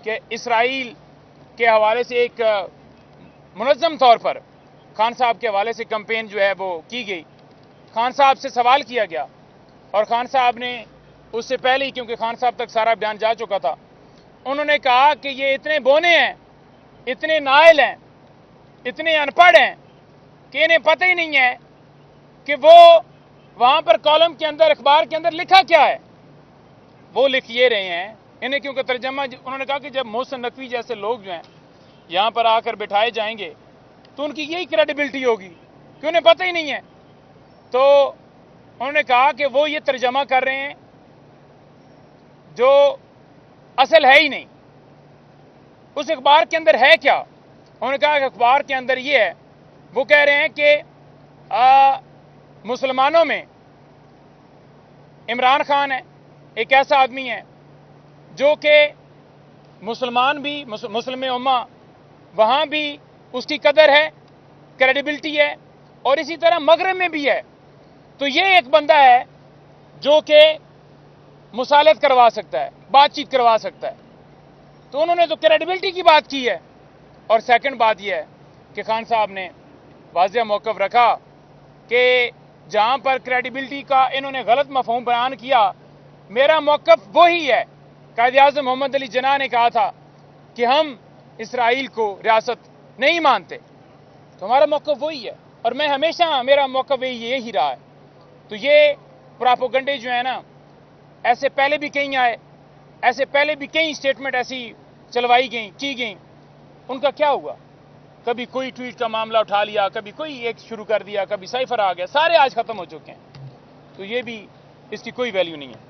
کہ اسرائیل کے حوالے سے ایک منظم طور پر خان صاحب کے حوالے سے کمپین جو ہے وہ کی گئی. خان صاحب سے سوال کیا گیا اور خان صاحب نے اس سے پہلے ہی، کیونکہ خان صاحب تک سارا بیان جا چکا تھا، انہوں نے کہا کہ یہ اتنے بونے ہیں، اتنے نائل ہیں، اتنے ان پڑھ ہیں کہ انہیں پتہ ہی نہیں ہے کہ وہ وہاں پر کالم کے اندر، اخبار کے اندر لکھا کیا ہے. وہ لکھ یہ رہے ہیں، انہیں کیونکہ ترجمہ، انہوں نے کہا کہ جب محسن نقوی جیسے لوگ جو ہیں یہاں پر آ کر بٹھائے جائیں گے تو ان کی یہی کریڈیبلٹی ہوگی کہ انہیں پتہ ہی نہیں ہے. تو انہوں نے کہا کہ وہ یہ ترجمہ کر رہے ہیں جو اصل ہے ہی نہیں. اس اخبار کے اندر ہے کیا؟ انہوں نے کہا کہ اخبار کے اندر یہ ہے، وہ کہہ رہے ہیں کہ مسلمانوں میں عمران خان ہے، ایک ایسا آدمی ہے جو کہ مسلمان بھی، مسلم امہ وہاں بھی اس کی قدر ہے، کریڈیبلٹی ہے، اور اسی طرح مغرب میں بھی ہے. تو یہ ایک بندہ ہے جو کہ مصالحت کروا سکتا ہے، بات چیت کروا سکتا ہے. تو انہوں نے تو کریڈیبلٹی کی بات کی ہے. اور سیکنڈ بات یہ ہے کہ خان صاحب نے واضح موقف رکھا کہ جہاں پر کریڈیبلٹی کا انہوں نے غلط مفہوم بیان کیا، میرا موقف وہی ہے. قائد اعظم محمد علی جناح نے کہا تھا کہ ہم اسرائیل کو ریاست نہیں مانتے، تو ہمارا موقف وہی ہے، اور میں ہمیشہ میرا موقف یہی رہا ہے. تو یہ پراپوگنڈے جو ہیں نا، ایسے پہلے بھی کہیں آئے، ایسے پہلے بھی کئی اسٹیٹمنٹ ایسی چلوائی گئیں، کی گئیں، ان کا کیا ہوا؟ کبھی کوئی ٹویٹ کا معاملہ اٹھا لیا، کبھی کوئی ایک شروع کر دیا، کبھی سائفر آ گیا، سارے آج ختم ہو چکے ہیں. تو یہ بھی، اس کی کوئی ویلیو نہیں ہے.